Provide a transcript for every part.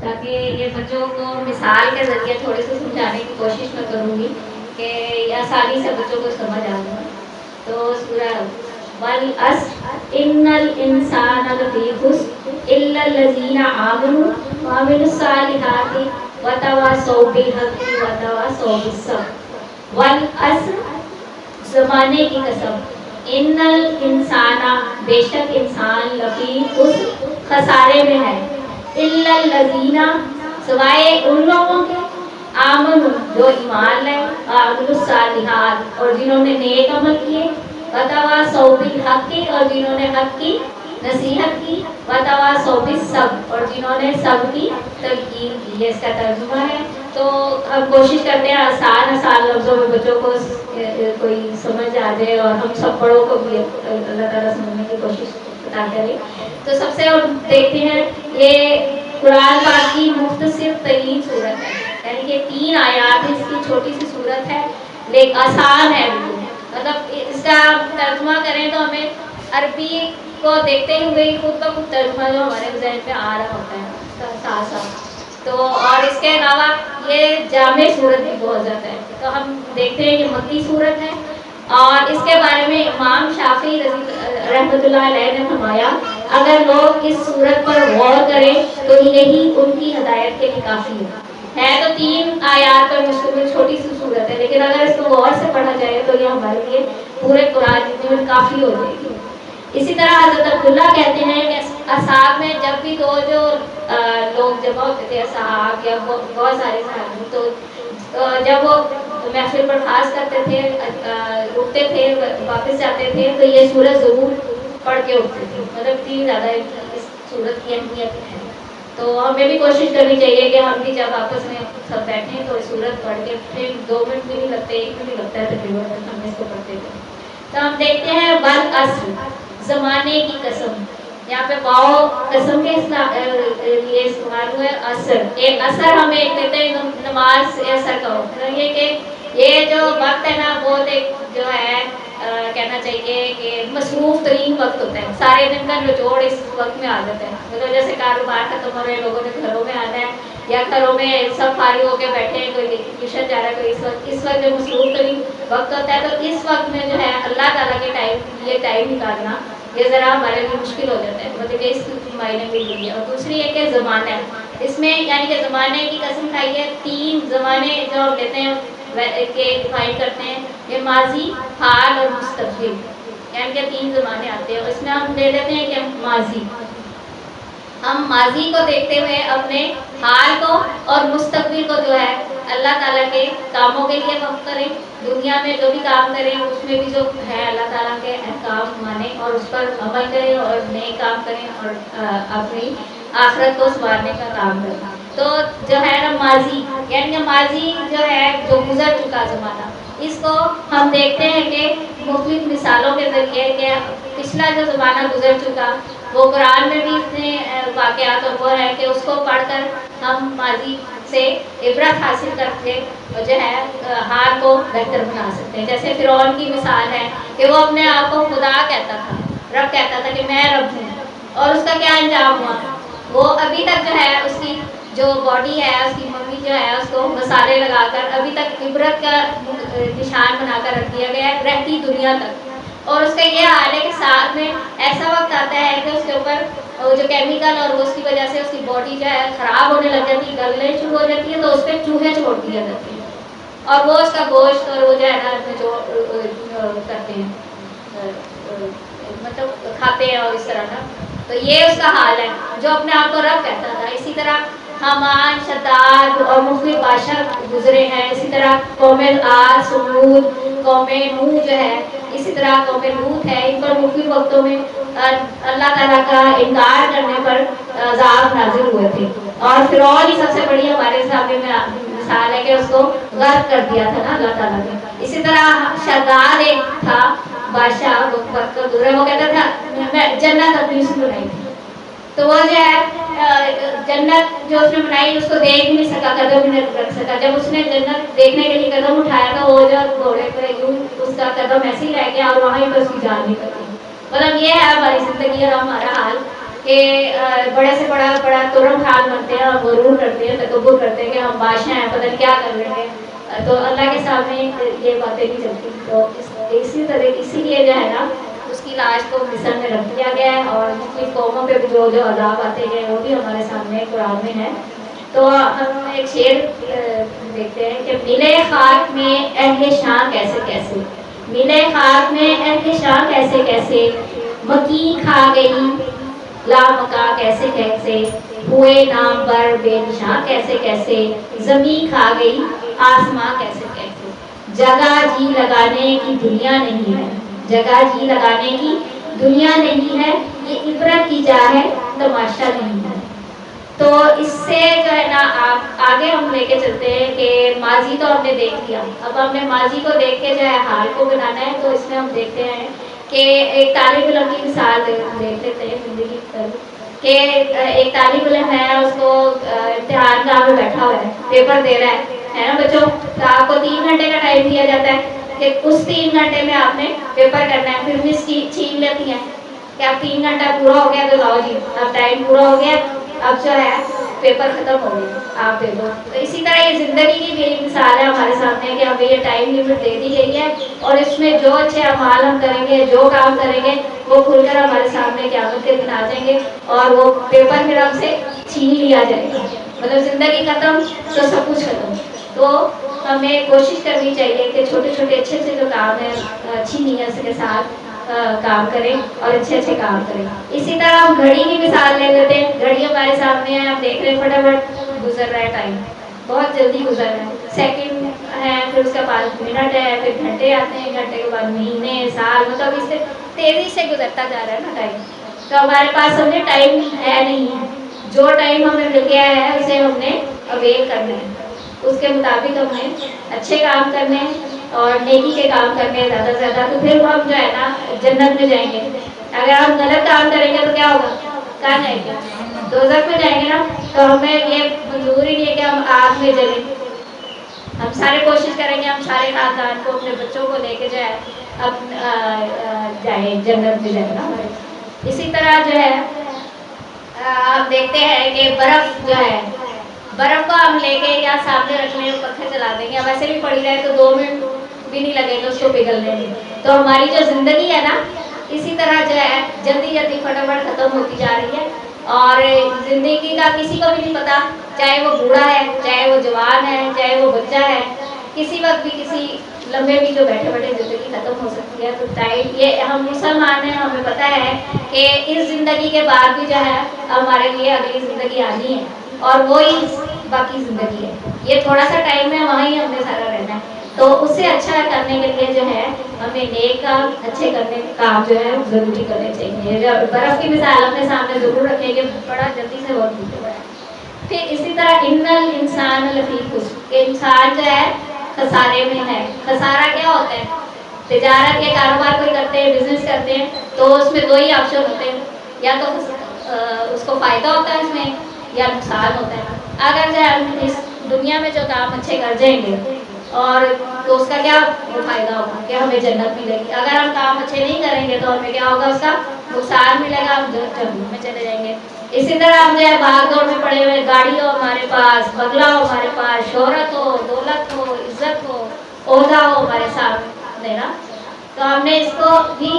تاکہ یہ بچوں کو مثال کے ذریعے تھوڑے سے سمجھانے کی کوشش میں کروں گی کہ آسانی سے بچوں کو سمجھ آ جائے. تو سورہ والعصر ان الانسان لفی خسر الا الذین آمنوا وعملوا الصالحات وتواصوا بالحق وتواصوا بالصبر. والعصر زمانے کی قسم, ان الانسان بے شک انسان لفی خسر خسارے میں ہے, الا الذین سوائے ان لوگوں کے آمن جو ایمان لائے, وعملوا الصالحات اور جنہوں نے نیک عمل کیے, وتواصوا بالحق اور جنہوں نے حق کی نصیحت کی, وتواصوا بالصبر اور جنہوں نے صبر کی تلقین کی. یہ اس کا ترجمہ ہے. تو ہم کوشش کرتے ہیں آسان آسان لفظوں میں بچوں کو کوئی سمجھ آ جائے اور ہم سب بڑوں کو بھی اللہ تعالیٰ سمجھنے کی کوشش عطا کرے. تو سب سے دیکھتے ہیں یہ قرآن پاک کی مختصر ترین صورت ہے, یعنی کہ 3 آیات اس کی چھوٹی سی صورت ہے لیکن آسان ہے بالکل. مطلب اس کا ترجمہ کریں تو ہمیں عربی کو دیکھتے ہوئے خود بخود ترجمہ جو ہمارے ذہن میں آ رہا ہوتا ہے ساتھ ساتھ. تو اور اس کے علاوہ یہ جامع صورت بھی بہت زیادہ ہے. تو ہم دیکھتے ہیں یہ مکی صورت ہے اور اس کے بارے میں امام شافعی رحمۃ اللہ علیہ نے فرمایا اگر لوگ اس صورت پر غور کریں تو یہی ان کی ہدایت کے لیے کافی ہے. تو 3 آیات پر مشتمل چھوٹی سی صورت ہے, لیکن اگر اس کو غور سے پڑھا جائے تو یہ ہمارے لیے پورے قرآن میں کافی ہو جائے گی. اسی طرح حضرت عبداللہ کہتے ہیں کہ اصحاب میں جب بھی دو جو لوگ جمع ہوتے تھے, اصحاب یا بہت سارے صحابی, تو جب وہ محفل پر خاص کرتے تھے, اٹھتے تھے, واپس جاتے تھے, تو یہ سورت ضرور پڑھ کے اٹھتے تھے. مطلب اتنی زیادہ اس سورت کی اہمیت ہے. تو ہمیں بھی کوشش کرنی چاہیے کہ ہم بھی جب آپس میں سب بیٹھیں تو سورت پڑھ کے پھر 2 منٹ بھی نہیں لگتے, 1 منٹ بھی لگتا ہے تقریباً ہم اس کو پڑھتے تھے. تو ہم دیکھتے ہیں والعصر زمانے کی قسم, یہاں پہ واو قسم کے لیے استعمال ہوا ہے. اثر, ایک اثر ہم ایک دیتے ہیں نماز سے اثر کا ہو, یہ کہ یہ جو وقت ہے نا بہت ایک جو ہے کہنا چاہیے کہ مصروف ترین وقت ہوتا ہے. سارے دن کا نچوڑ اس وقت میں آ جاتا ہے. مطلب جیسے کاروبار ختم ہو رہے ہیں, لوگوں نے گھروں میں آنا ہے یا گھروں میں سب فارغ ہو کے بیٹھے ہیں, کوئی ٹیوشن جا رہا ہے, کوئی اس وقت جو مصروف ترین وقت ہوتا ہے, تو اس وقت میں جو ہے اللہ تعالیٰ کے ٹائم نکالنا یہ ذرا ہمارے لیے مشکل ہو جاتا ہے. مطلب کہ اس کی معنی بھی یہی ہے. اور دوسری ہے کہ زمانہ ہے, اس میں یعنی کہ زمانے کی قسم کھائی ہے. 3 زمانے جو ہم کہتے ہیں کہ ڈیفائن کرتے ہیں, یہ ماضی, حال اور مستقبل, یعنی کہ 3 زمانے آتے ہیں. اس میں ہم دے دیتے ہیں کہ ماضی, ہم ماضی کو دیکھتے ہوئے اپنے حال کو اور مستقبل کو جو ہے اللہ تعالیٰ کے کاموں کے لیے وقف کریں. دنیا میں جو بھی کام کریں اس میں بھی جو ہے اللہ تعالیٰ کے احکام مانیں اور اس پر عمل کریں اور نئے کام کریں اور اپنی آخرت کو سنوارنے کا کام کریں. تو جو ہے نا ماضی, یعنی کہ ماضی جو ہے جو گزر چکا زمانہ, اس کو ہم دیکھتے ہیں کہ مختلف مثالوں کے ذریعے کہ پچھلا جو زمانہ گزر چکا وہ قرآن میں بھی اتنے واقعات اور وہ ہے کہ اس کو پڑھ کر ہم ماضی سے عبرت حاصل کرتے اور جو ہے حال کو بہتر بنا سکتے ہیں. جیسے فرعون کی مثال ہے کہ وہ اپنے آپ کو خدا کہتا تھا, رب کہتا تھا کہ میں رب ہوں, اور اس کا کیا انجام ہوا, وہ ابھی تک جو ہے اس کی جو باڈی ہے, اس کی ممی جو ہے اس کو مسالے لگا کر ابھی تک عبرت کا نشان بنا کر رکھ دیا گیا ہے رہتی دنیا تک. اور اس کا یہ حال ہے کہ ساتھ میں ایسا وقت آتا ہے کہ اس کے اوپر جو کیمیکل اور اس کی وجہ سے اس کی باڈی جو ہے خراب ہونے لگ جاتی ہے, گلنے شروع ہو جاتی ہے, تو اس پہ چوہے چھوڑ دیے جاتے ہیں اور وہ اس کا گوشت اور وہ جو ہے نا جو کرتے ہیں مطلب کھاتے ہیں اور اس طرح کا. تو یہ اس کا حال ہے جو اپنے آپ کو رب کہتا تھا. اسی طرح حمان, شداد اور مختلف بادشاہ گزرے ہیں. اسی طرح قوم عاد, سمود, قوم نوح جو ہے, اسی طرح قوم لوط ہے, ان پر مختلف وقتوں میں اللہ تعالیٰ کا انکار کرنے پر عذاب نازل ہوئے تھے. اور فرعون ہی سب سے بڑی ہمارے سامنے میں مثال ہے کہ اس کو غرق کر دیا تھا نا اللہ تعالیٰ نے. اسی طرح شداد ایک تھا بادشاہ, وقت کا گزرا, وہ کہتا تھا میں جنت اپنی سے بنائی تھی, تو وہ جو ہے جنت جو اس نے بنائی اس کو دیکھ بھی نہیں سکا, قدم بھی نہیں رکھ سکا. جب اس نے جنت دیکھنے کے لیے قدم اٹھایا تو وہ جو گھوڑے پر یوں اس کا قدم ایسے ہی رہ گیا اور وہاں ہی پر اس کی جان نکل گئی. مطلب یہ ہے ہماری زندگی اور ہمارا حال کہ بڑے سے بڑا بڑا ترم خان بنتے ہیں اور غرور کرتے ہیں، تکبر کرتے ہیں کہ ہم بادشاہ ہیں، پتہ نہیں کیا کر رہے ہیں. تو اللہ کے سامنے یہ باتیں نہیں چلتی. تو اسی لیے جو ہے نا اس کی لاش کو مصر میں رکھ دیا گیا ہے، اور مختلف قوموں پہ بھی جو عذاب آتے ہیں وہ بھی ہمارے سامنے قرآن میں ہے. تو ہم ایک شعر دیکھتے ہیں کہ ملے خاک میں اہل شان کیسے کیسے، ملے خاک میں اہل شان کیسے کیسے، مکی کھا گئی لامکا کیسے کیسے، ہوئے نام بر بے نشاں کیسے کیسے، زمین کھا گئی آسماں کیسے کیسے. جگہ جی لگانے کی دنیا نہیں ہے، جگہ جی لگانے کی دنیا نہیں ہے، یہ عبرت کی جا ہے تماشا نہیں ہے. تو اس سے جو ہے نا آپ آگے ہم لے کے چلتے ہیں کہ ماضی تو ہم نے دیکھ لیا، اب ہم نے ماضی کو دیکھ کے جو ہے حال کو بنانا ہے. تو اس میں ہم دیکھتے ہیں کہ ایک طالب علم کی مثال دیکھ لیتے ہیں زندگی پر، کہ ایک طالب علم ہے، اس کو امتحان گاہ میں بیٹھا ہوا ہے، پیپر دے رہا ہے نا بچوں. تو آپ کو 3 گھنٹے کا ٹائم دیا جاتا ہے کہ اس 3 گھنٹے میں آپ نے پیپر کرنا ہے. پھر مس چھین لیتی ہیں کہ اب 3 گھنٹہ پورا ہو گیا تو لاؤ جی اب ٹائم پورا ہو گیا، اب جو ہے پیپر ختم ہو گیا آپ دے دو. تو اسی طرح یہ زندگی کی بھی ایک مثال ہے ہمارے سامنے کہ ہمیں یہ ٹائم لمٹ دے دی گئی ہے، اور اس میں جو اچھے اعمال ہم کریں گے، جو کام کریں گے، وہ کھل کر ہمارے سامنے قیامت کے دن آ جائیں گے، اور وہ پیپر پھر ہم سے چھین لیا جائے گا. مطلب زندگی ختم تو سب کچھ ختم. تو ہمیں کوشش کرنی چاہیے کہ چھوٹے چھوٹے اچھے اچھے جو کام ہیں اچھی نیت کے ساتھ کام کریں اور اچھے اچھے کام کریں. اسی طرح ہم گھڑی کی مثال لے لیتے ہیں. گھڑی ہمارے سامنے ہے، ہم دیکھ رہے ہیں فٹافٹ گزر رہا ہے ٹائم، بہت جلدی گزر رہا ہے. سیکنڈ ہے، پھر اس کے بعد منٹ ہے، پھر گھنٹے آتے ہیں، گھنٹے کے بعد مہینے، سال، مطلب اس سے تیزی سے گزرتا جا رہا ہے نا ٹائم. تو ہمارے پاس سمجھے ٹائم ہے نہیں ہے. جو ٹائم ہمیں مل گیا ہے اسے ہم نے اویل کرنا ہے، اس کے مطابق ہم نے اچھے کام کرنے ہیں اور نیکی کے کام کرنے ہیں زیادہ سے زیادہ. تو پھر ہم جو ہے نا جنت میں جائیں گے. اگر ہم غلط کام کریں گے تو کیا ہوگا؟ کہاں جائیں گے؟ دوزخ میں جائیں گے نا. تو ہمیں یہ منظور ہی نہیں ہے کہ ہم آگ میں جلیں. ہم سارے کوشش کریں گے ہم سارے خاندان کو، اپنے بچوں کو لے کے جائیں اب جائیں جنت میں جائیں نا. اسی طرح جو ہے آپ دیکھتے ہیں کہ برف جو ہے، برف کو ہم لے کے یا سامنے رکھ لیں، پنکھا چلا دیں گے، ویسے بھی پڑی رہے تو 2 منٹ بھی نہیں لگے گا اس کو پگھلنے میں. تو ہماری جو زندگی ہے نا اسی طرح جو ہے جلدی جلدی فٹافٹ ختم ہوتی جا رہی ہے، اور زندگی کا کسی کو بھی نہیں پتا، چاہے وہ بوڑھا ہے، چاہے وہ جوان ہے، چاہے وہ بچہ ہے، کسی وقت بھی کسی لمبے بھی جو بیٹھے بیٹھے زندگی ختم ہو سکتی ہے. تو ٹائم یہ ہم مسلمان ہیں، ہمیں پتہ ہے کہ اس زندگی کے بعد بھی جو ہے ہمارے لیے اگلی زندگی آنی ہے، اور وہی باقی زندگی ہے. یہ تھوڑا سا ٹائم ہے، وہاں ہی ہم نے سارا رہنا ہے. تو اس سے اچھا کرنے کے لیے جو ہے ہمیں نیک کام، اچھے کرنے کے کام جو ہے ضروری کرنے چاہیے. برف کی مثال اپنے سامنے ضرور رکھیں کہ بڑا جلدی سے بہت ٹوٹے پڑا ہے. پھر اسی طرح ان الانسان لفی خسر، کہ انسان جو ہے خسارے میں ہے. خسارہ کیا ہوتا ہے؟ تجارت کے کاروبار کوئی کرتے ہیں، بزنس کرتے ہیں، تو اس میں 2 ہی آپشن ہوتے ہیں، یا تو اس کو فائدہ ہوتا ہے اس میں یا نقصان ہوتا ہے. اگر جو ہے اس دنیا میں جو کام اچھے کر جائیں گے اور تو اس کا کیا فائدہ ہوگا کہ ہمیں جنت ملے گی. اگر ہم کام اچھے نہیں کریں گے تو ہمیں کیا ہوگا؟ اس کا نقصان ملے گا، ہم جہنم میں چلے جائیں گے. اسی طرح ہم جو ہے بھاگ دوڑ میں پڑے ہوئے، گاڑی ہو ہمارے پاس، بنگلہ ہو ہمارے پاس، شہرت ہو، دولت ہو، عزت ہو، عہدہ ہو ہمارے سامنے نا، تو ہم نے اس کو بھی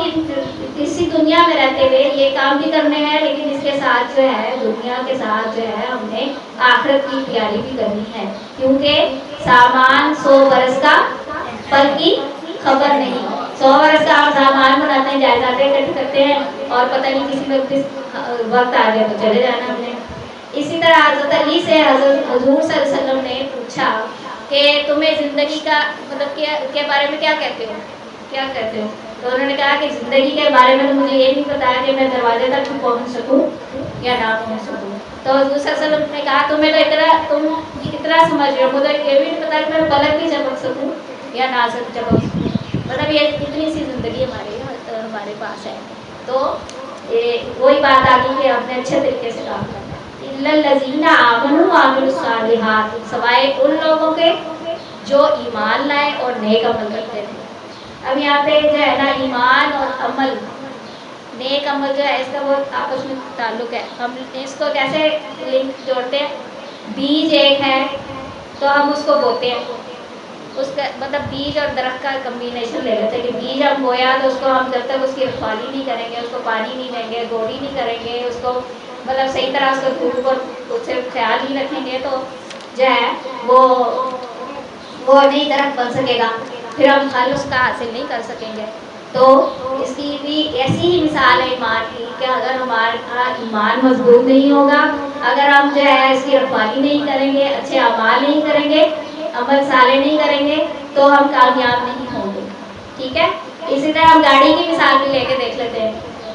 اسی دنیا میں رہتے ہوئے یہ کام بھی کرنے ہیں، لیکن اس کے ساتھ جو ہے دنیا کے ساتھ جو ہے ہم نے آخرت کی تیاری بھی کرنی ہے. کیونکہ سامان 100 برس کا پل کی خبر نہیں. 100 برس کا ہم سامان بناتے ہیں، جائیدادیں اکٹھی کرتے ہیں، اور پتہ نہیں کسی وقت وقت آ گیا تو چلے جانا ہم نے. اسی طرح حضرت علی سے حضور صلی اللہ علیہ وسلم نے پوچھا کہ تمہیں زندگی کا مطلب کے بارے میں کیا کہتے ہو، کیا کہتے ہو؟ تو انہوں نے کہا کہ زندگی کے بارے میں تو مجھے یہ نہیں پتا ہے کہ میں دروازے تک پہنچ سکوں یا نہ پہنچ سکوں. تو حضور صلی اللہ علیہ وسلم نے کہا تم اتنا سمجھ رہے ہو، مجھے یہ بھی نہیں پتا کہ میں پلک بھی چمک سکوں یا نہ چمک سکوں. مطلب یہ اتنی سی زندگی ہمارے پاس ہے. تو وہی بات آ گئی کہ ہم نے اچھے طریقے سے کام کرنا ہے. الا الذین آمنوا وعملوا الصالحات، سوائے ان لوگوں کے جو ایمان لائے اور نیک عمل کرتے تھے. اب یہاں پہ جو ہے نا ایمان اور عمل نیک عمل جو ہے اس کا بہت آپس میں تعلق ہے. ہم اس کو کیسے لنک جوڑتے ہیں؟ بیج ایک ہے تو ہم اس کو بوتے ہیں، اس کا مطلب بیج اور درخت کا کمبینیشن لے لیتے ہیں کہ بیج ہم بویا تو اس کو ہم جب تک اس کی رکھوالی نہیں کریں گے، اس کو پانی نہیں دیں گے، گوڑی نہیں کریں گے، اس کو مطلب صحیح طرح اس کو دھوپ اور اس سے خیال نہیں رکھیں گے تو جو ہے وہ نہیں درخت بن سکے گا، پھر ہم پھل اس کا حاصل نہیں کر سکیں گے. تو اس کی بھی ایسی ہی مثال ہے ایمان کی کہ اگر ہمارا ایمان مضبوط نہیں ہوگا، اگر ہم جو ہے اس کی رکھوالی نہیں کریں گے، اچھے اعمال نہیں کریں گے، عمل صالح نہیں کریں گے تو ہم کامیاب نہیں ہوں گے. ٹھیک ہے. اسی طرح ہم گاڑی کی مثال بھی لے کے دیکھ لیتے ہیں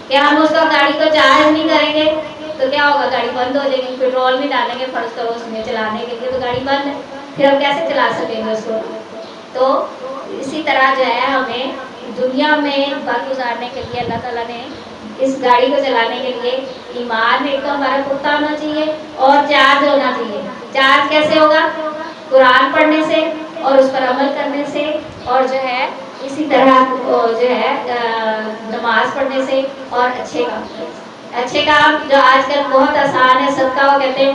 کہ ہم اس کو گاڑی کو چارج نہیں کریں گے تو کیا ہوگا؟ گاڑی بند ہو جائے گی. پیٹرول نہیں ڈالیں گے فرض کرو اس میں چلانے کے لیے تو گاڑی بند ہے، پھر ہم کیسے چلا سکیں گے اس کو؟ تو اسی طرح جو ہے ہمیں دنیا میں وقت گزارنے کے لیے اللہ تعالیٰ نے اس گاڑی کو چلانے کے لیے ایمان ایک تو ہمارا پختہ ہونا چاہیے اور چارج ہونا چاہیے. چارج کیسے ہوگا؟ قرآن پڑھنے سے اور اس پر عمل کرنے سے، اور جو ہے اسی طرح جو ہے نماز پڑھنے سے اور اچھے کام. اچھے کام جو آج کل بہت آسان ہے، صدقہ وہ کہتے ہیں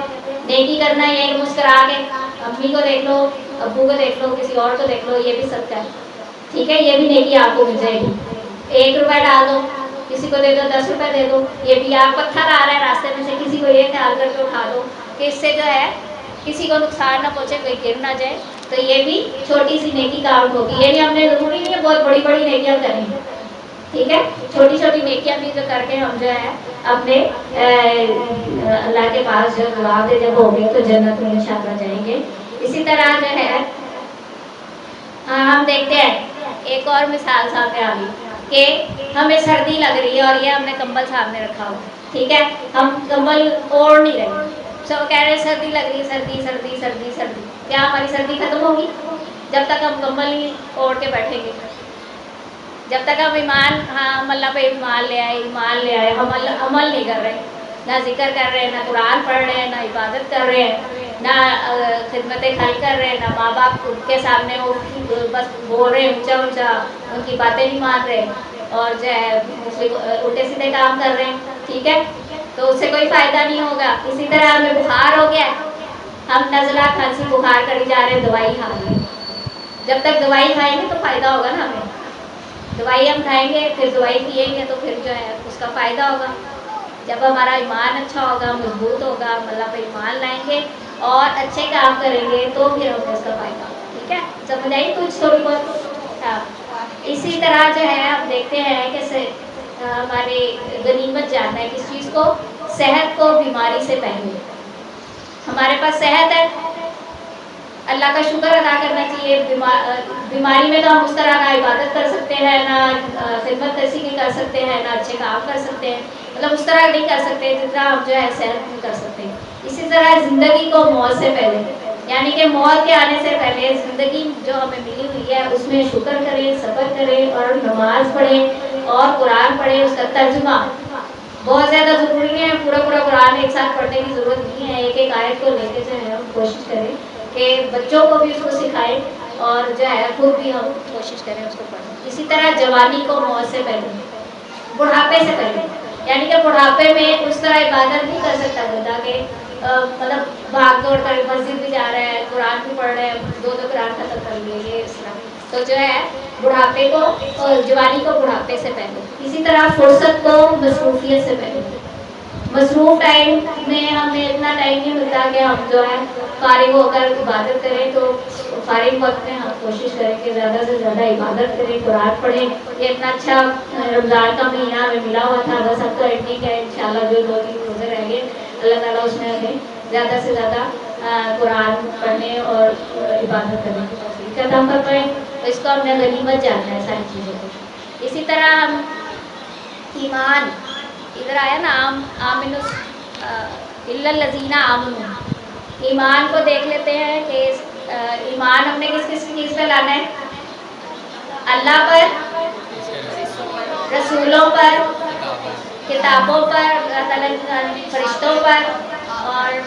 نیکی کرنا ہے، یہ مسکرا کے امی کو دیکھ لو، ابو کو دیکھ لو، کسی اور کو دیکھ لو، یہ بھی صدقہ ہے. ٹھیک ہے. یہ بھی نیکی آپ کو مل جائے گی. 1 روپے ڈال دو، کسی کو دے دو، 10 روپے دے دو، یہ بھی. آپ پتھر آ رہا ہے راستے میں سے، کسی کو یہ خیال کر کے اٹھا دو کہ اس سے جو ہے کسی کو نقصان نہ پہنچے، کوئی گر نہ جائے، تو یہ بھی چھوٹی سی نیکی کاؤنٹ ہوگی. یہ نہیں ہم نے ضروری نہیں ہے بہت بڑی بڑی نیکیاں کریں. ٹھیک ہے. چھوٹی چھوٹی نیکیاں بھی جو کر کے ہم جو ہے اپنے اللہ کے پاس جو جواب دے جب ہو گئے تو جنت میں انشاءاللہ جائیں گے. اسی طرح جو ہے ہم دیکھتے ہیں ایک اور مثال سامنے آ گئی کہ ہمیں سردی لگ رہی ہے اور یہ ہم نے کمبل سامنے رکھا ہو. ٹھیک ہے. ہم کمبل اوڑھ نہیں رہے، سب کہہ رہے ہیں سردی لگ رہی ہے، سردی سردی سردی سردی. کیا ہماری سردی ختم ہوگی جب تک ہم کمبل نہیں اوڑھ کے بیٹھیں گے؟ جب تک ہم ہم اللہ پہ ایمان لے آئے، ہم عمل نہیں کر رہے، نہ ذکر کر رہے ہیں، نہ قرآن پڑھ رہے ہیں، نہ عبادت کر رہے ہیں، نہ خدمت خلق کر رہے ہیں، نہ ماں باپ کے سامنے وہ بس بول رہے ہیں اونچا اونچا، ان کی باتیں نہیں مان رہے اور جو ہے الٹے سیدھے کام کر رہے ہیں. ٹھیک ہے. تو اس سے کوئی فائدہ نہیں ہوگا. اسی طرح ہمیں بخار ہو گیا، ہم نزلہ کھانسی بخار کری جا رہے ہیں، دوائی کھا رہے ہیں. جب تک دوائی کھائیں گے تو فائدہ ہوگا نا ہمیں. دوائی ہم کھائیں گے، پھر دوائی پئیں گے تو پھر جو ہے اس کا فائدہ ہوگا. جب ہمارا ایمان اچھا ہوگا، مضبوط ہوگا، ہم اللہ پہ ایمان لائیں گے اور اچھے کام کریں گے تو پھر ہمیں اس کا فائدہ ہوگا. ٹھیک ہے. سمجھ آئی کچھ تھوڑی بہت؟ ہاں. اسی طرح جو ہے ہم دیکھتے ہیں کہ ہماری غنیمت جاننا ہے کس چیز کو؟ صحت کو بیماری سے پہلے. ہمارے پاس صحت ہے، اللہ کا شکر ادا کرنا چاہیے. بیماری میں تو ہم اس طرح نہ عبادت کر سکتے ہیں، نہ خدمت کسی کی کر سکتے ہیں، نہ اچھے کام کر سکتے ہیں، مطلب اس طرح نہیں کر سکتے جتنا ہم جو ہے صحت میں کر سکتے ہیں. اسی طرح زندگی کو موت سے پہلے، یعنی کہ موت کے آنے سے پہلے زندگی جو ہمیں ملی ہوئی ہے اس میں شکر کریں، صبر کریں اور نماز پڑھیں اور قرآن پڑھیں. اس کا ترجمہ بہت زیادہ ضروری ہے. پورا قرآن ایک ساتھ پڑھنے کی ضرورت نہیں ہے. ایک ایک آیت کو لے کے جو ہے ہم کوشش کریں کہ بچوں کو بھی اس کو سکھائیں اور جو ہے خود بھی ہم کوشش کریں اس کو پڑھیں. اسی طرح جوانی کو موت سے پہلے، بڑھاپے سے پہلے، یعنی کہ بڑھاپے میں اس طرح عبادت نہیں کر سکتا بندہ کہ مطلب بھاگ دوڑ کر مسجد بھی جا رہا ہے، قرآن بھی پڑھ رہے ہیں، 2 قرآن ختم کر لیے، یہ اس طرح. تو جو ہے بڑھاپے کو اور جوانی کو بڑھاپے سے پہلے. اسی طرح فرصت کو مصروفیت سے پہلے. مصروف ٹائم میں ہمیں اتنا ٹائم نہیں ملتا کہ ہم جو ہے فارغ ہو کر عبادت کریں، تو فارغ وقت میں ہم کوشش کریں کہ زیادہ سے زیادہ عبادت کریں، قرآن پڑھیں. یہ اتنا اچھا رمضان کا مہینہ ہمیں ملا ہوا تھا، بس اب تو اینڈنگ ہے انشاءاللہ. جو 2-3 روزے رہ گئے، اللہ تعالیٰ اس میں ہمیں زیادہ سے زیادہ قرآن پڑھنے اور عبادت کرنے کی توفیق عطا فرمائے. اس کو ہم نے غنیمت جاننا ہے ساری چیزوں کو. اسی طرح ہم ایمان، ادھر آیا نا آمن الا الذین آمنوا، ایمان کو دیکھ لیتے ہیں کہ ایمان ہم نے کس چیز پہ لانا ہے؟ اللہ پر، رسولوں پر، کتابوں پر، اللہ تعالیٰ فرشتوں پر اور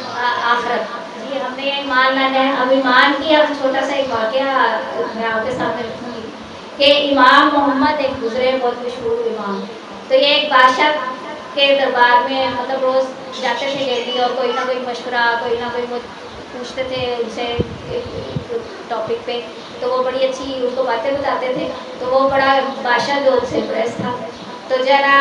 آخرت. جی ہم نے یہ ایمان لانا ہے. اب ایمان کی اب چھوٹا سا ایک واقعہ میں آپ کے سامنے رکھوں گی کہ امام محمد ایک گزرے بہت مشہور امام. تو یہ ایک بادشاہ کے دربار میں مطلب روز جاتے تھے ڈیلی، اور کوئی نہ کوئی مشورہ، کوئی نہ کوئی پوچھتے تھے ان سے ٹاپک پہ، تو وہ بڑی اچھی ان کو باتیں بتاتے تھے. تو وہ بڑا بادشاہ جو ان سے امپریس تھا. تو جو ہے نا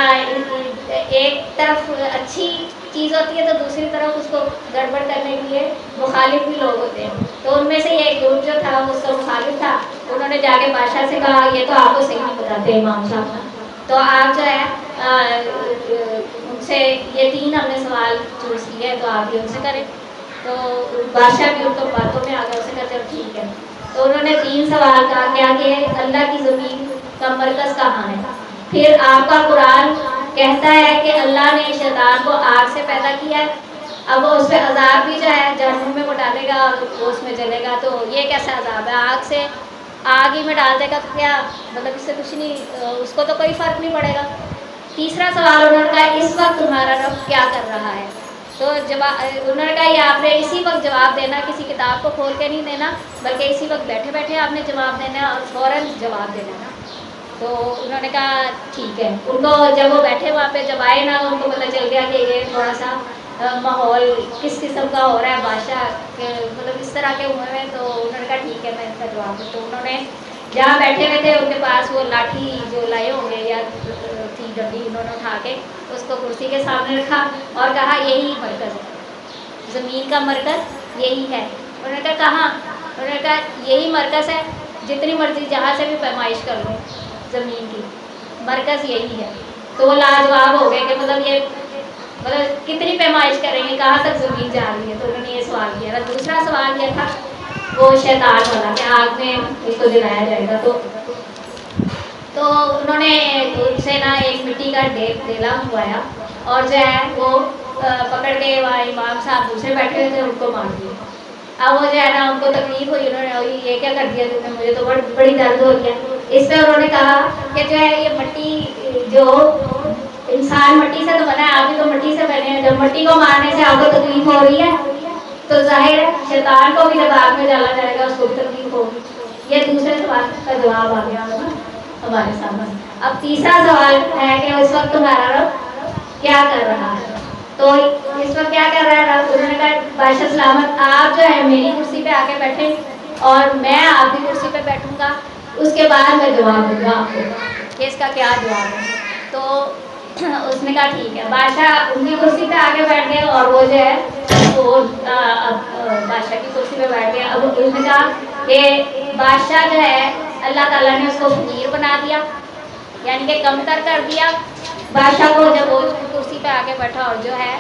ایک طرف اچھی چیز ہوتی ہے تو دوسری طرف اس کو گڑبڑ کرنے کے لیے مخالف بھی لوگ ہوتے ہیں. تو ان میں سے ایک گروپ جو تھا وہ اس کا مخالف تھا. انہوں نے جا کے بادشاہ سے کہا یہ تو آپ کو صحیح نہیں بتاتے امام صاحب، تو آپ جو ہے ان سے یہ 3 ہم نے سوال چوز کیے ہیں تو آپ یہ ان سے کریں. تو بادشاہ بھی ان کو باتوں میں آ گیا، اسے کہتے ہیں ٹھیک ہے. تو انہوں نے 3 سوال کہا کیا کہ اللہ کی زمین کا مرکز کہاں ہے، پھر آپ کا قرآن کہتا ہے کہ اللہ نے شیطان کو آگ سے پیدا کیا ہے، اب اس پہ عذاب بھی جو ہے جہنم میں وہ ڈالے گا اور وہ اس میں جلے گا، تو یہ کیسا عذاب ہے، آگ سے آگ ہی میں ڈال دے گا تو کیا مطلب اس سے کچھ نہیں، اس کو تو کوئی فرق نہیں پڑے گا. تیسرا سوال انہوں نے کہا اس وقت تمہارا رب کیا کر رہا ہے. تو انہوں نے کہا یہ آپ نے اسی وقت جواب دینا، کسی کتاب کو کھول کے نہیں دینا، بلکہ اسی وقت بیٹھے بیٹھے آپ نے جواب دینا اور فوراً جواب دے دینا. تو انہوں نے کہا ٹھیک ہے. ان کو جب وہ بیٹھے وہاں پہ جب آئے نا ان کو پتہ چل گیا کہ یہ تھوڑا سا ماحول کس قسم کا ہو رہا ہے، بادشاہ کے مطلب اس طرح کے ہوئے ہیں. تو انہوں نے کہا ٹھیک ہے میں ان کا جواب دوں. تو انہوں نے جہاں بیٹھے ہوئے تھے ان کے پاس وہ لاٹھی جو لائے ہوں گے یا تھی ڈنڈی، انہوں نے اٹھا کے اس کو کرسی کے سامنے رکھا اور کہا یہی مرکز ہے، زمین کا مرکز یہی ہے. انہوں نے کہا کہاں؟ انہوں نے کہا یہی مرکز ہے، جتنی مرضی جہاں سے بھی پیمائش کر لو زمین کی، مرکز یہی ہے. تو وہ لاجواب ہو گئے کہ مطلب یہ مطلب کتنی پیمائش کریں گے، کہاں تک زمین جا رہی ہے. تو انہوں نے یہ سوال کیا. دوسرا سوال یہ تھا وہ شیطان والا کہ آگ میں اس کو جلایا جائے گا. تو انہوں نے ان سے نا ایک مٹی کا ڈیلا منگوایا اور جو ہے وہ پکڑ کے وہاں امام صاحب دوسرے بیٹھے ہوئے تھے ان کو مار دیا. اب وہ جو ہے نا ان کو تکلیف ہوئی، انہوں نے یہ کیا کر دیا تم نے، مجھے تو بڑی درد ہو رہی ہے. اس پہ انہوں نے کہا کہ جو ہے یہ مٹی جو انسان مٹی سے تو بنا ہے، آپ بھی تو مٹی سے بنے ہیں، جب مٹی کو مارنے سے آپ کو تکلیف ہو رہی ہے تو ظاہر ہے شیطان کو بھی جب آگ میں ڈالا جائے گا اس کو بھی تکلیف ہوگی. یہ دوسرے سوال کا جواب آ گیا ہمارے سامنے. اب تیسرا سوال ہے کہ اس وقت تمہارا رب کیا کر رہا ہے. تو اس وقت کیا کر رہا ہے رب؟ انہوں نے کہا بادشاہ سلامت آپ جو ہے میری کرسی پہ آ کے بیٹھے اور میں آپ کی کرسی پہ بیٹھوں گا، اس کے بعد میں جواب دوں گا آپ کو کہ اس کا کیا جواب ہے. تو اس نے کہا ٹھیک ہے. بادشاہ ان کی کرسی پہ آ کے بیٹھ گئے اور وہ جو ہے وہ بادشاہ کی کرسی پہ بیٹھ گئے. اب اس نے کہا کہ بادشاہ جو ہے اللہ تعالیٰ نے اس کو فقیر بنا دیا، یعنی کہ کمتر کر دیا بادشاہ کو جب وہ کرسی پہ آ کے بیٹھا. اور جو ہے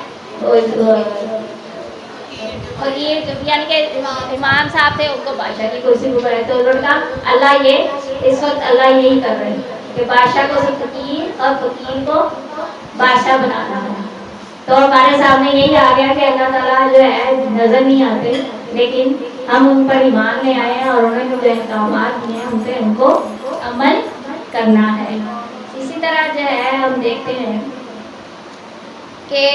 اور یہ یعنی کہ امام صاحب تھے ان کو بادشاہ کی کرسی پہ بیٹھے. تو انہوں نے کہا اللہ یہ اس وقت اللہ یہی کر رہے ہیں کہ بادشاہ کو فقیر اور فقیر کو بادشاہ بنانا ہے. تو ہمارے سامنے یہی آ گیا کہ اللہ تعالیٰ جو ہے نظر نہیں آتے، لیکن ہم ان پر ایمان لے آئے ہیں اور انہوں نے جو احکامات دیے ہیں ان پہ ان کو عمل کرنا ہے. اسی طرح جو ہے ہم دیکھتے ہیں کہ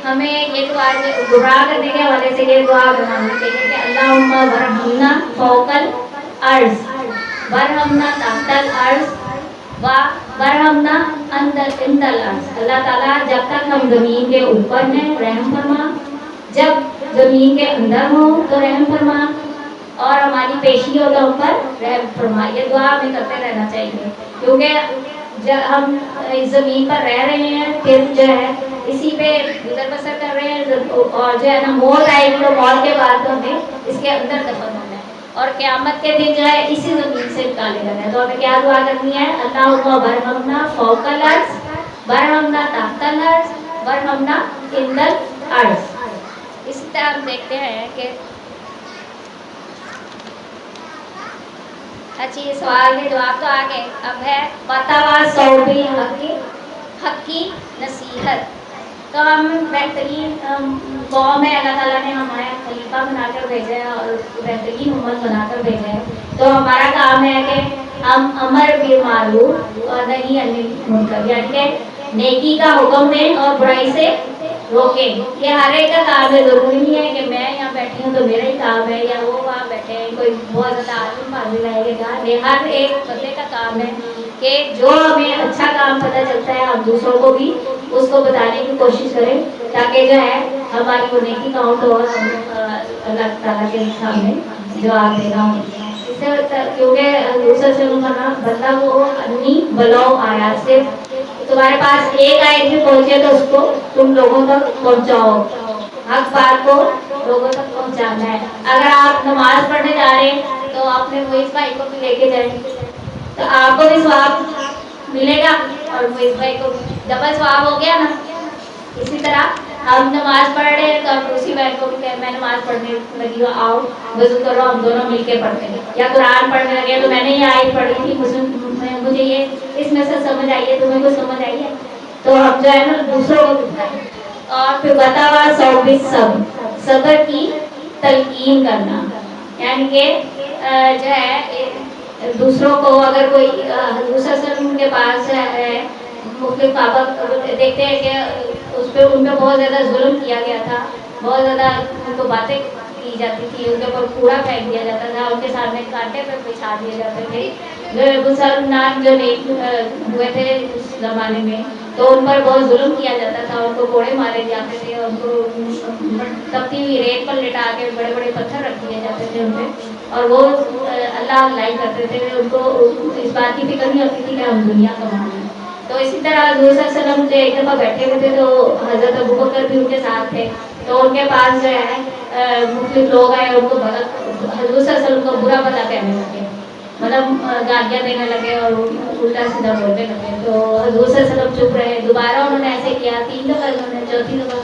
ہمیں یہ دعا گمراہ کرنے کے حوالے سے یہ دعا بنانی چاہیے کہ اللہم ورحمنا فوق الارض ورحمنا تحت الارض ورحمنا عند الارض. اللہ تعالیٰ جب تک ہم زمین کے اوپر ہیں رحم فرما، جب زمین کے اندر ہو تو رحم فرما، اور ہماری پیشی ہو تو ہم پر رحم فرما. یہ دعا ہمیں کرتے رہنا چاہیے کیونکہ جب ہم اس زمین پر رہ رہے ہیں پھر جو ہے اسی پہ گزر بسر کر رہے ہیں، اور جو ہے نا موت آئے گی تو موت کے بعد تو ہمیں اس کے اندر دفن ہونا ہے اور قیامت کے دن جو ہے اسی زمین سے نکالے جانا ہے. تو ہمیں کیا دعا کرنی ہے؟ اللہم ورحمنا فوق الارض ورحمنا تحت الارض ورحمنا عند الارض. اسی طرح ہم دیکھتے ہیں کہ اچھی سوال کے جواب تو آ گئے. اب ہے فتویٰ صوبی حق کی نصیحت. تو ہم بہترین قوم ہے، اللہ تعالیٰ نے ہمارے خلیفہ بنا کر بھیجا ہے اور بہترین امت بنا کر بھیجا ہے. تو ہمارا کام ہے کہ ہم امر بالمعروف اور نہی عن المنکر، یعنی کہ نیکی کا حکم دیں اور برائی سے روکیں. یہ ہر ایک کا کام ہے، ضروری نہیں ہے کہ میں یہاں بیٹھی ہوں تو میرا ہی کام ہے یا وہ وہاں بیٹھے ہیں کوئی بہت زیادہ عالم فاضل ہے. یہ ہر ایک بندے کا کام ہے کہ جو ہمیں اچھا کام پتہ چلتا ہے ہم دوسروں کو بھی اس کو بتانے کی کوشش کریں تاکہ جو ہے ہماری وہ نیکی کاؤنٹ ہو اور ہم اللہ تعالیٰ کے سامنے جواب دینا ہو. اس سے کیونکہ دوسرے سے کہا بندہ وہ انی بلاؤ آیا سے تمہارے پاس ایک آیت بھی پہنچے تو اس کو تم لوگوں تک پہنچاؤ. حق بات کو لوگوں تک پہنچانا ہے. اگر آپ نماز پڑھنے جا رہے ہیں تو آپ نے موئز بھائی کو بھی لے کے جائیں تو آپ کو بھی ثواب ملے گا اور موئز بھائی کو ڈبل ثواب ہو گیا نا. اسی طرح ہم نماز پڑھ رہے ہیں تو ہم اسی بھائی کو بھی کہیں میں نماز پڑھنے لگی ہوں آؤ وضو کرو ہم دونوں مل کے پڑھتے ہیں. یا قرآن پڑھنے لگے تو میں نے یہ آیت پڑھی تھی مجھے یہ اس میں سے سمجھ آئی ہے تمہیں کو سمجھ آئی ہے تو ہم جو ہے نا دوسروں کو بتائیں. اور پھر بتاوا صبر کی تلقین کرنا یعنی کہ جو ہے دوسروں کو اگر کوئی حضور صلی اللہ علیہ وسلم کے پاس مختلف پابق دیکھتے ہیں کہ اس پہ ان پہ بہت زیادہ ظلم کیا گیا تھا, بہت زیادہ ان کو باتیں کی جاتی تھی, ان کے اوپر کوڑا پھینک دیا جاتا تھا, ان کے سامنے کانٹے پہ بچھا دیے جاتے تھے. مسلمان جو نیک ہوئے تھے اس زمانے میں تو ان پر بہت ظلم کیا جاتا تھا, ان کو کوڑے مارے جاتے تھے, ان کو تپتی ہوئی ریت پر لٹا کے بڑے بڑے پتھر رکھ دیے جاتے تھے ان پہ اور وہ اللہ اللہ کرتے تھے. ان کو اس بات کی فکر نہیں ہوتی تھی کہ ہم دنیا کمانا ہے. تو اسی طرح حضور صلی اللہ علیہ وسلم جو ایک دفعہ بیٹھے ہوئے تھے تو حضرت ابوبکر بھی ان کے ساتھ تھے تو ان کے پاس جو ہے مختلف لوگ آئے ان کو حضور صلی اللہ علیہ وسلم کو برا بھلا کہنے لگے, مطلب گالیاں دینے لگے اور الٹا سیدھا بولنے لگے. تو حضور صلی اللہ علیہ وسلم چپ رہے. دوبارہ انہوں نے ایسے کیا, 3 دفعہ انہوں نے, چوتھی دفعہ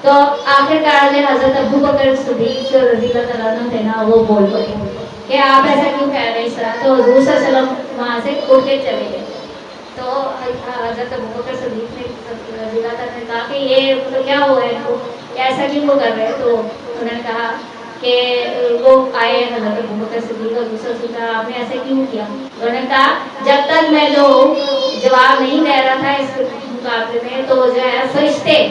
تو آخر کار میں حضرت ابوبکر صدیق رضی اللہ تعالیٰ عنہ تھے نا وہ بول پڑے کہ آپ ایسا کیوں کہہ رہے ہیں اس طرح. تو حضور صلی اللہ علیہ وسلم وہاں سے اٹھ کے چلے گئے. تو حضرت ابوبکر صدیق نے رضی اللہ تعالیٰ نے کہا کہ یہ مطلب کیا ہوا ہے ان کو, ایسا کیوں وہ کر رہے ہیں. تو انہوں نے کہا کہ وہ آئے حضرت ابوبکر صدیق اور دوسرا سوچا آپ نے ایسا کیوں کیا. انہوں نے کہا جب تک میں جو جواب نہیں دے رہا تھا اس مقابلے میں تو جو ہے فرشتے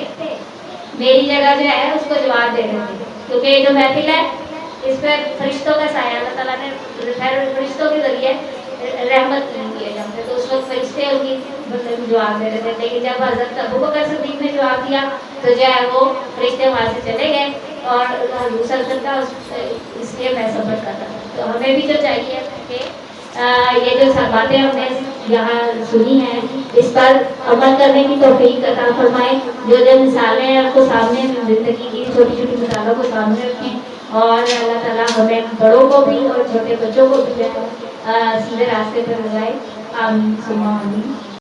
میری جگہ جو ہے اس کو جواب دے رہے تھے, کیونکہ یہ جو محفل ہے اس پہ فرشتوں کا سایہ اللہ تعالیٰ نے فرشتوں کے ذریعے رحمت کیے جاتے تو اس وقت فرشتے ان کی جواب دے رہے تھے. لیکن جب حضرت ابوبکر صدیق نے جواب دیا تو جو ہے وہ فرشتے وہاں سے چلے گئے اور حضور صلی اللہ علیہ وسلم کا اس لیے میں صبر کرتا. تو ہمیں بھی جو چاہیے کہ یہ جو باتیں ہم نے یہاں سنی ہیں اس پر عمل کرنے کی توفیق عطا فرمائے. جو جو مثالیں ہیں آپ کو سامنے زندگی کی چھوٹی چھوٹی مثالوں کو سامنے رکھیں اور اللہ تعالیٰ ہمیں بڑوں کو بھی اور چھوٹے بچوں کو بھی سیدھے راستے پر لگائے. آمین ثم آمین.